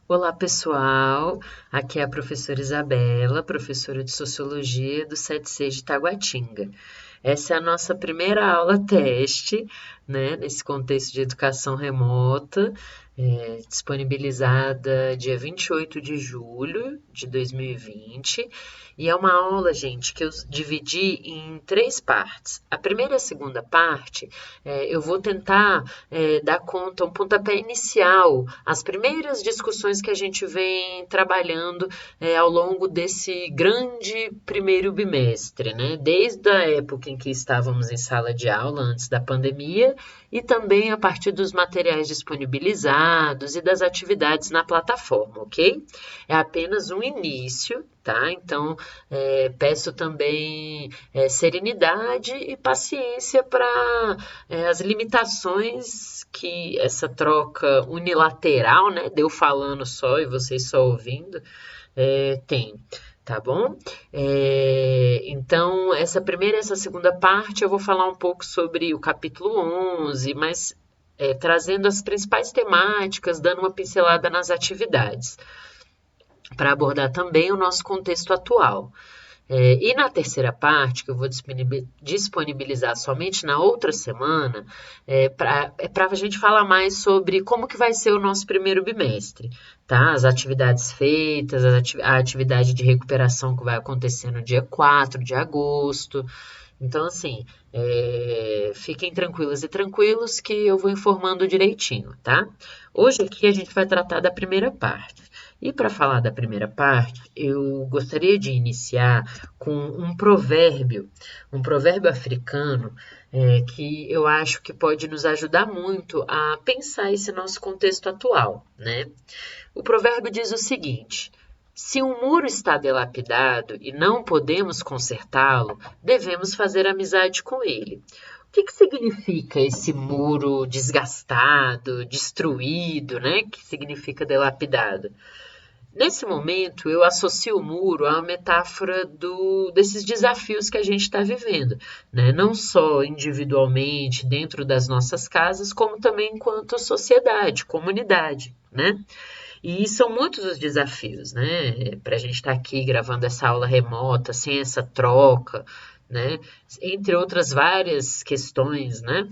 Olá, pessoal. Aqui é a professora Isabela, professora de Sociologia do 7C de Taguatinga. Essa é a nossa primeira aula teste, né, nesse contexto de educação remota, disponibilizada dia 28 de julho de 2020. E é uma aula, gente, que eu dividi em três partes. A primeira e a segunda parte, eu vou tentar dar conta, um pontapé inicial, as primeiras discussões que a gente vem trabalhando ao longo desse grande primeiro bimestre, né? Desde a época em que estávamos em sala de aula, antes da pandemia, e também a partir dos materiais disponibilizados e das atividades na plataforma, ok? É apenas um início, tá? Então, peço também serenidade e paciência para as limitações que essa troca unilateral, né, de eu falando só e vocês só ouvindo, tem. Tá bom? Então, essa primeira e essa segunda parte eu vou falar um pouco sobre o capítulo 11, mas trazendo as principais temáticas, dando uma pincelada nas atividades, para abordar também o nosso contexto atual. E na terceira parte, que eu vou disponibilizar somente na outra semana, para a gente falar mais sobre como que vai ser o nosso primeiro bimestre, tá? As atividades feitas, a atividade de recuperação que vai acontecer no dia 4 de agosto. Então, assim, fiquem tranquilas e tranquilos que eu vou informando direitinho, tá? Hoje aqui a gente vai tratar da primeira parte. E para falar da primeira parte, eu gostaria de iniciar com um provérbio africano, que eu acho que pode nos ajudar muito a pensar esse nosso contexto atual, né? O provérbio diz o seguinte: se um muro está dilapidado e não podemos consertá-lo, devemos fazer amizade com ele. O que significa esse muro desgastado, destruído, né? Que significa dilapidado? Nesse momento, eu associo o muro à metáfora desses desafios que a gente está vivendo, né? Não só individualmente, dentro das nossas casas, como também enquanto sociedade, comunidade, né? E são muitos os desafios, né? Para a gente estar aqui gravando essa aula remota, sem essa troca, né? Entre outras várias questões, né?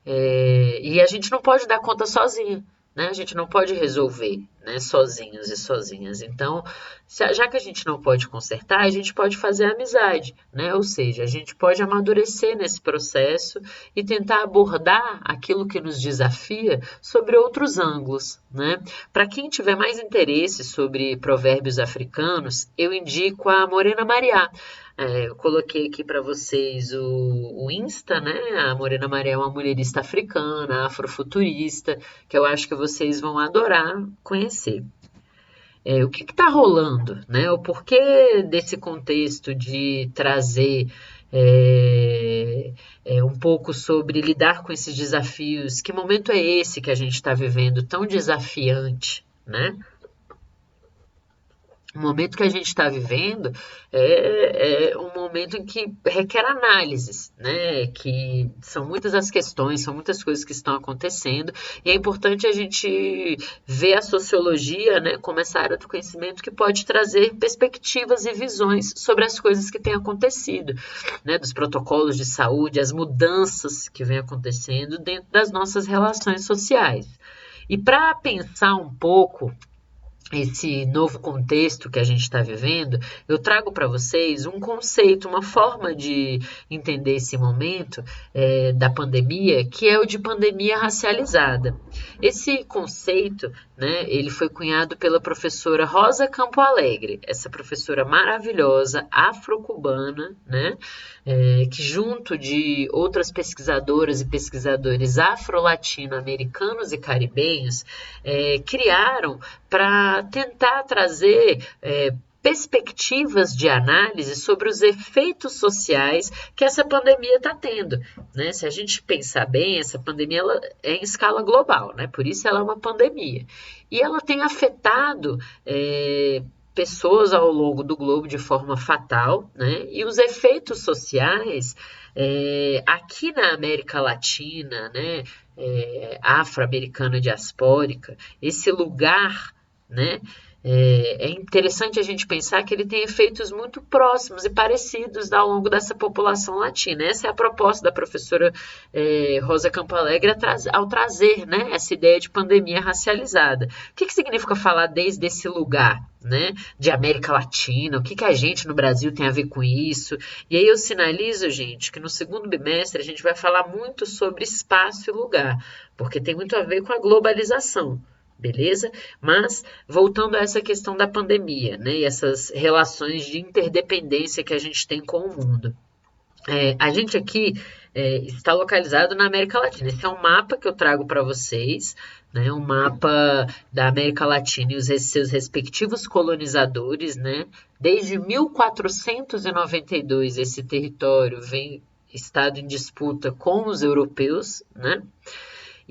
E a gente não pode dar conta sozinho, né? A gente não pode resolver, né? Sozinhos e sozinhas. Então, já que a gente não pode consertar, a gente pode fazer amizade, né? Ou seja, a gente pode amadurecer nesse processo e tentar abordar aquilo que nos desafia sobre outros ângulos, né? Para quem tiver mais interesse sobre provérbios africanos, eu indico a Morena Mariá. Eu coloquei aqui para vocês o Insta, né? A Morena Maria é uma mulherista africana, afrofuturista, que eu acho que vocês vão adorar conhecer. O que está rolando, né? O porquê desse contexto de trazer um pouco sobre lidar com esses desafios? Que momento é esse que a gente está vivendo tão desafiante, né? O momento que a gente está vivendo é um momento em que requer análises, né? Que são muitas as questões, são muitas coisas que estão acontecendo, e é importante a gente ver a sociologia, né, como essa área do conhecimento que pode trazer perspectivas e visões sobre as coisas que têm acontecido, né? Dos protocolos de saúde, as mudanças que vêm acontecendo dentro das nossas relações sociais. E para pensar um pouco esse novo contexto que a gente está vivendo, eu trago para vocês um conceito, uma forma de entender esse momento da pandemia, que é o de pandemia racializada. Esse conceito, né, ele foi cunhado pela professora Rosa Campo Alegre, essa professora maravilhosa, afro-cubana, né, que junto de outras pesquisadoras e pesquisadores afro-latino-americanos e caribenhos, criaram para tentar trazer perspectivas de análise sobre os efeitos sociais que essa pandemia está tendo, né? Se a gente pensar bem, essa pandemia ela é em escala global, né? Por isso ela é uma pandemia. E ela tem afetado pessoas ao longo do globo de forma fatal, né? E os efeitos sociais aqui na América Latina, né? Afro-americana diaspórica, esse lugar né? É interessante a gente pensar que ele tem efeitos muito próximos e parecidos ao longo dessa população latina. Essa é a proposta da professora Rosa Campalegre ao trazer, né, essa ideia de pandemia racializada. O que significa falar desde esse lugar, né, de América Latina? O que a gente no Brasil tem a ver com isso? E aí eu sinalizo, gente, que no segundo bimestre a gente vai falar muito sobre espaço e lugar, porque tem muito a ver com a globalização. Beleza? Mas, voltando a essa questão da pandemia, né, e essas relações de interdependência que a gente tem com o mundo. A gente aqui está localizado na América Latina. Esse é um mapa que eu trago para vocês, né, um mapa da América Latina e os seus respectivos colonizadores, né? Desde 1492, esse território vem estado em disputa com os europeus, né?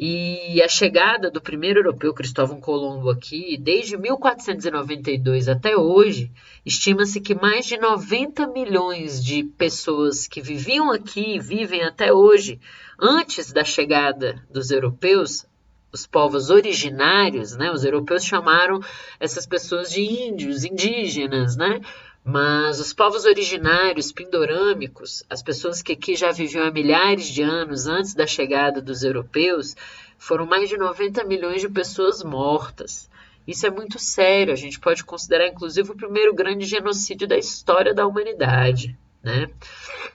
E a chegada do primeiro europeu, Cristóvão Colombo, aqui, desde 1492 até hoje, estima-se que mais de 90 milhões de pessoas que viviam aqui e vivem até hoje, antes da chegada dos europeus, os povos originários, né? Os europeus chamaram essas pessoas de índios, indígenas, né? Mas os povos originários, pindorâmicos, as pessoas que aqui já viviam há milhares de anos antes da chegada dos europeus, foram mais de 90 milhões de pessoas mortas. Isso é muito sério, a gente pode considerar inclusive o primeiro grande genocídio da história da humanidade, né?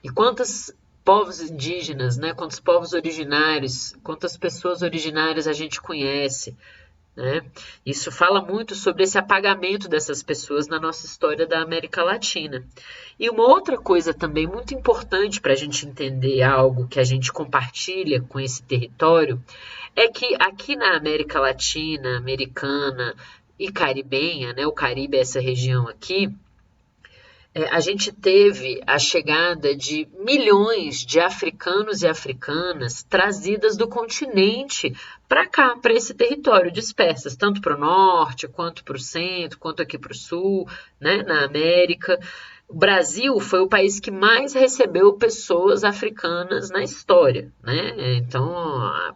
E quantos povos indígenas, né? Quantos povos originários, quantas pessoas originárias a gente conhece, né? Isso fala muito sobre esse apagamento dessas pessoas na nossa história da América Latina. E uma outra coisa também muito importante para a gente entender algo que a gente compartilha com esse território é que aqui na América Latina, americana e caribenha, né? O Caribe é essa região aqui. A gente teve a chegada de milhões de africanos e africanas trazidas do continente para cá, para esse território, dispersas, tanto para o norte, quanto para o centro, quanto aqui para o sul, né, na América. O Brasil foi o país que mais recebeu pessoas africanas na história, né? Então,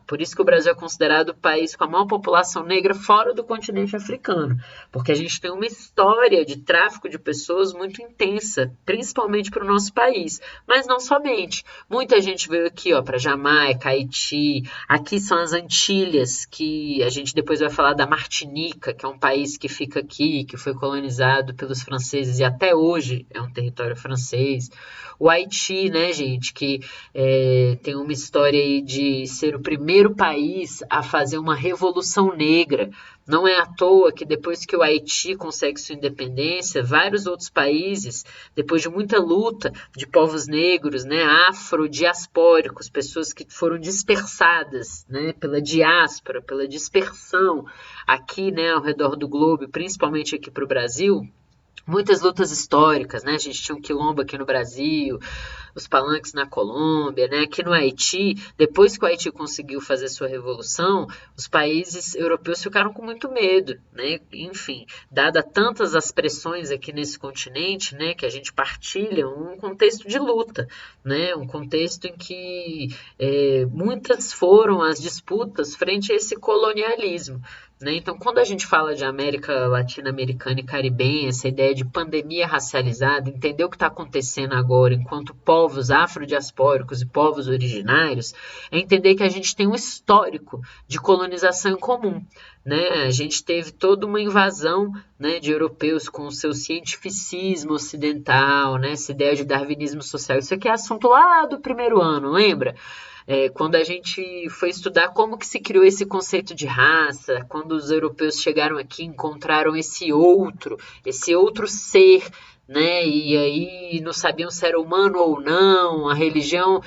por isso que o Brasil é considerado o país com a maior população negra fora do continente africano, porque a gente tem uma história de tráfico de pessoas muito intensa, principalmente para o nosso país, mas não somente. Muita gente veio aqui, ó, para Jamaica, Haiti, aqui são as Antilhas, que a gente depois vai falar da Martinica, que é um país que fica aqui, que foi colonizado pelos franceses e até hoje é um território francês. O Haiti, né, gente, que tem uma história aí de ser o primeiro país a fazer uma revolução negra. Não é à toa que depois que o Haiti consegue sua independência, vários outros países, depois de muita luta de povos negros, né, afrodiaspóricos, pessoas que foram dispersadas, né, pela diáspora, pela dispersão aqui, né, ao redor do globo, principalmente aqui para o Brasil, muitas lutas históricas, né? A gente tinha um quilombo aqui no Brasil, os palanques na Colômbia, né? Aqui no Haiti, depois que o Haiti conseguiu fazer sua revolução, os países europeus ficaram com muito medo, né? Enfim, dada tantas as pressões aqui nesse continente, né? Que a gente partilha um contexto de luta, né? Um contexto em que muitas foram as disputas frente a esse colonialismo. Né? Então, quando a gente fala de América Latino-Americana e Caribenha, essa ideia de pandemia racializada, entender o que está acontecendo agora enquanto povos afrodiaspóricos e povos originários, é entender que a gente tem um histórico de colonização em comum. Né? A gente teve toda uma invasão, né, de europeus com o seu cientificismo ocidental, né, essa ideia de darwinismo social. Isso aqui é assunto lá do primeiro ano, lembra? Quando a gente foi estudar como que se criou esse conceito de raça, quando os europeus chegaram aqui, encontraram esse outro ser, né? E aí não sabiam se era humano ou não, a religião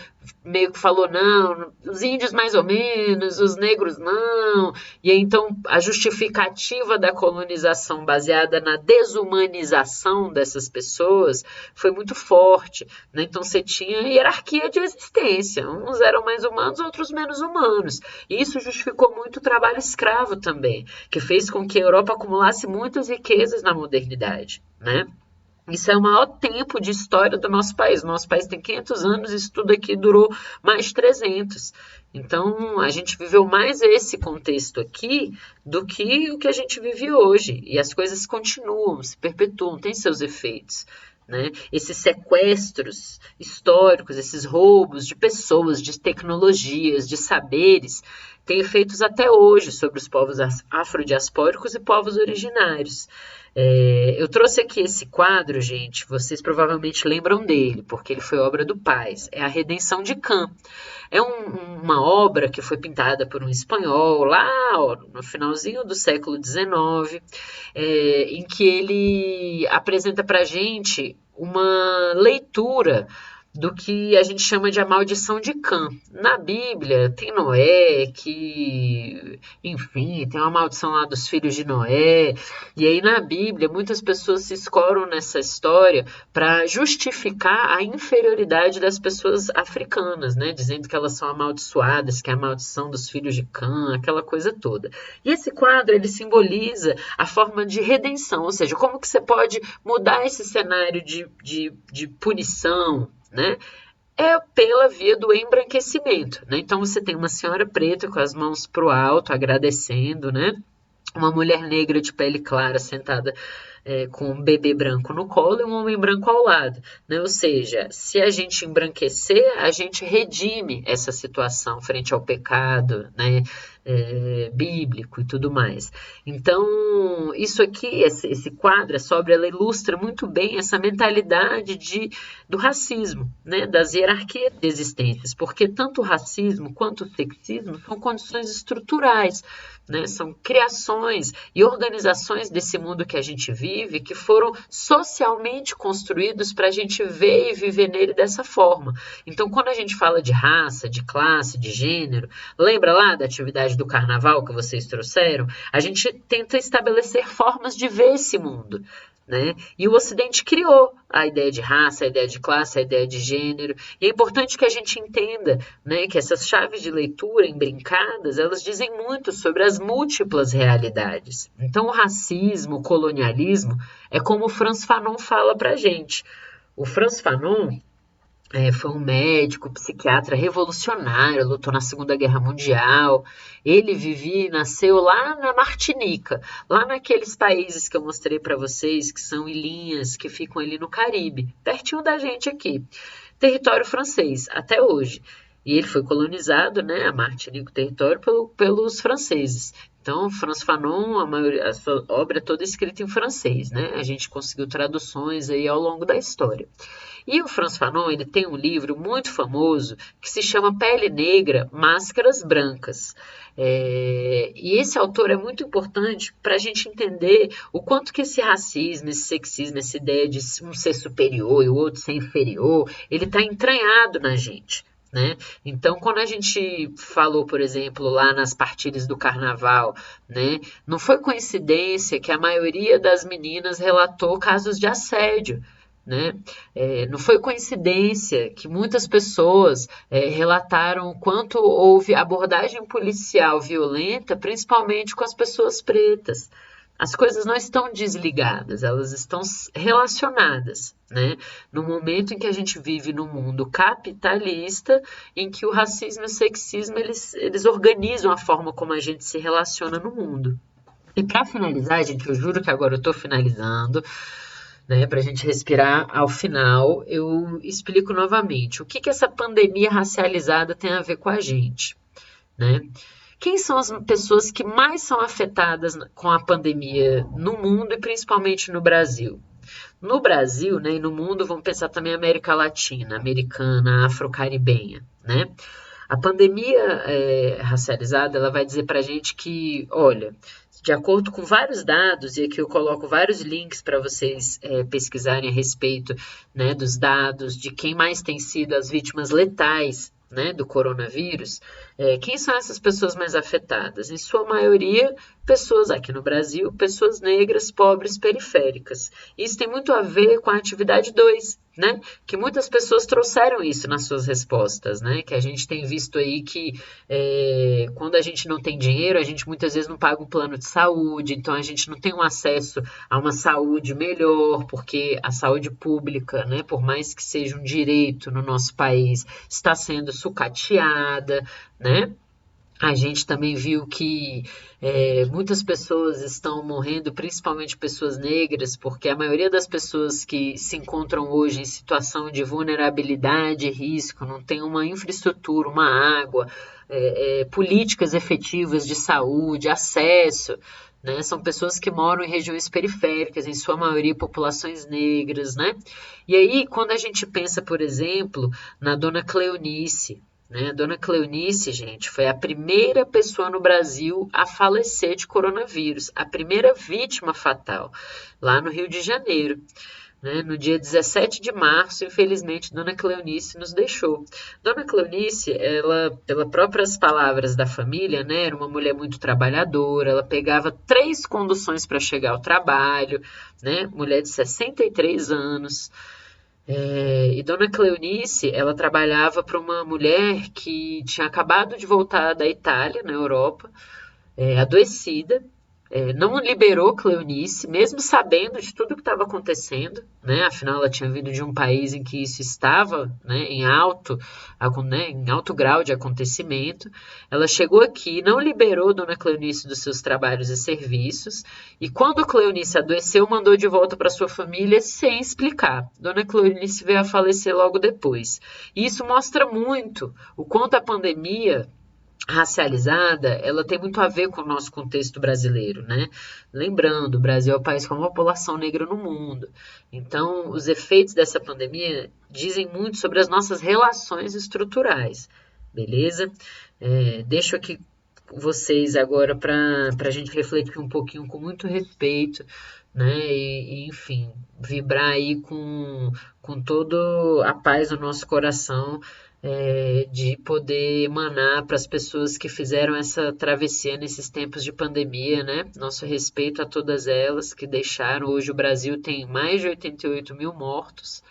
meio que falou não, os índios mais ou menos, os negros não, e aí, então a justificativa da colonização baseada na desumanização dessas pessoas foi muito forte, né? Então você tinha hierarquia de existência, uns eram mais humanos, outros menos humanos, e isso justificou muito o trabalho escravo também, que fez com que a Europa acumulasse muitas riquezas na modernidade, né? Isso é o maior tempo de história do nosso país. Nosso país tem 500 anos e isso tudo aqui durou mais de 300. Então, a gente viveu mais esse contexto aqui do que o que a gente vive hoje. E as coisas continuam, se perpetuam, têm seus efeitos. Né? Esses sequestros históricos, esses roubos de pessoas, de tecnologias, de saberes, têm efeitos até hoje sobre os povos afrodiaspóricos e povos originários. Eu trouxe aqui esse quadro, gente, vocês provavelmente lembram dele, porque ele foi obra do Paz. É A Redenção de Cã. É uma obra que foi pintada por um espanhol lá no finalzinho do século XIX, em que ele apresenta para a gente uma leitura do que a gente chama de a maldição de Cã. Na Bíblia tem Noé, que, enfim, tem uma maldição lá dos filhos de Noé, e aí na Bíblia muitas pessoas se escoram nessa história para justificar a inferioridade das pessoas africanas, né? Dizendo que elas são amaldiçoadas, que é a maldição dos filhos de Cã, aquela coisa toda. E esse quadro, ele simboliza a forma de redenção, ou seja, como que você pode mudar esse cenário de punição, né? É pela via do embranquecimento, né? Então você tem uma senhora preta com as mãos para o alto, agradecendo, né? Uma mulher negra de pele clara sentada com um bebê branco no colo e um homem branco ao lado, né? Ou seja, se a gente embranquecer, a gente redime essa situação frente ao pecado, né? Bíblico e tudo mais. Então, isso aqui, esse quadro, essa obra, ela ilustra muito bem essa mentalidade do racismo, né? Das hierarquias de existências, porque tanto o racismo quanto o sexismo são condições estruturais, né? São criações e organizações desse mundo que a gente vive que foram socialmente construídos para a gente ver e viver nele dessa forma. Então, quando a gente fala de raça, de classe, de gênero, lembra lá da atividade do carnaval que vocês trouxeram? A gente tenta estabelecer formas de ver esse mundo, né? E o Ocidente criou a ideia de raça, a ideia de classe, a ideia de gênero. E é importante que a gente entenda, né, que essas chaves de leitura embrincadas, elas dizem muito sobre as múltiplas realidades. Então, o racismo, o colonialismo, é como o Frantz Fanon fala pra gente. O Frantz Fanon foi um médico, psiquiatra revolucionário, lutou na Segunda Guerra Mundial. Ele vivia e nasceu lá na Martinica, lá naqueles países que eu mostrei para vocês, que são ilhinhas que ficam ali no Caribe, pertinho da gente aqui. Território francês, até hoje. E ele foi colonizado, né, a Martinica, o território, pelos franceses. Então, Frantz Fanon, a sua obra é toda escrita em francês, né? A gente conseguiu traduções aí ao longo da história. E o Frantz Fanon, ele tem um livro muito famoso que se chama Pele Negra, Máscaras Brancas. E esse autor é muito importante para a gente entender o quanto que esse racismo, esse sexismo, essa ideia de um ser superior e o outro ser inferior, ele está entranhado na gente. Né? Então, quando a gente falou, por exemplo, lá nas partilhas do carnaval, né, não foi coincidência que a maioria das meninas relatou casos de assédio. Né? Não foi coincidência que muitas pessoas relataram o quanto houve abordagem policial violenta, principalmente com as pessoas pretas. As coisas não estão desligadas, elas estão relacionadas, né? No momento em que a gente vive num mundo capitalista, em que o racismo e o sexismo eles organizam a forma como a gente se relaciona no mundo. E para finalizar, gente, eu juro que agora eu estou finalizando, né, para a gente respirar ao final, eu explico novamente o que essa pandemia racializada tem a ver com a gente, né? Quem são as pessoas que mais são afetadas com a pandemia no mundo e principalmente no Brasil? No Brasil, né, e no mundo, vamos pensar também América Latina, americana, afro-caribenha, né? A pandemia racializada, ela vai dizer para a gente que, olha, de acordo com vários dados, e aqui eu coloco vários links para vocês pesquisarem a respeito, né, dos dados, de quem mais tem sido as vítimas letais, né, do coronavírus, quem são essas pessoas mais afetadas? Em sua maioria, pessoas aqui no Brasil, pessoas negras, pobres, periféricas. Isso tem muito a ver com a atividade 2, né? Que muitas pessoas trouxeram isso nas suas respostas, né? Que a gente tem visto aí que quando a gente não tem dinheiro, a gente muitas vezes não paga um plano de saúde, então a gente não tem um acesso a uma saúde melhor, porque a saúde pública, né? Por mais que seja um direito no nosso país, está sendo sucateada, né? A gente também viu que muitas pessoas estão morrendo, principalmente pessoas negras, porque a maioria das pessoas que se encontram hoje em situação de vulnerabilidade e risco não tem uma infraestrutura, uma água, políticas efetivas de saúde, acesso. Né? São pessoas que moram em regiões periféricas, em sua maioria populações negras. Né? E aí, quando a gente pensa, por exemplo, na dona Cleonice, né? A dona Cleonice, gente, foi a primeira pessoa no Brasil a falecer de coronavírus, a primeira vítima fatal, lá no Rio de Janeiro. Né? No dia 17 de março, infelizmente, Dona Cleonice nos deixou. Dona Cleonice, ela, pelas próprias palavras da família, né, era uma mulher muito trabalhadora, ela pegava 3 conduções para chegar ao trabalho, né, mulher de 63 anos. E Dona Cleonice, ela trabalhava para uma mulher que tinha acabado de voltar da Itália, na Europa, adoecida, não liberou Cleonice, mesmo sabendo de tudo que estava acontecendo, né? Afinal, ela tinha vindo de um país em que isso estava, né, em alto grau de acontecimento. Ela chegou aqui, não liberou Dona Cleonice dos seus trabalhos e serviços, e quando Cleonice adoeceu, mandou de volta para sua família sem explicar. Dona Cleonice veio a falecer logo depois. E isso mostra muito o quanto a pandemia racializada, ela tem muito a ver com o nosso contexto brasileiro, né? Lembrando, o Brasil é o país com a maior população negra no mundo. Então, os efeitos dessa pandemia dizem muito sobre as nossas relações estruturais, beleza? Deixo aqui vocês agora para a gente refletir um pouquinho com muito respeito, né? Enfim, vibrar aí com toda a paz no nosso coração, de poder emanar para as pessoas que fizeram essa travessia nesses tempos de pandemia, né? Nosso respeito a todas elas que deixaram. Hoje o Brasil tem mais de 88 mil mortos,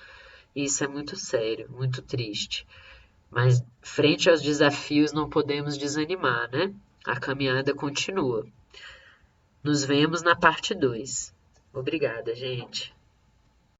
e isso é muito sério, muito triste. Mas frente aos desafios não podemos desanimar, né? A caminhada continua. Nos vemos na parte 2. Obrigada, gente.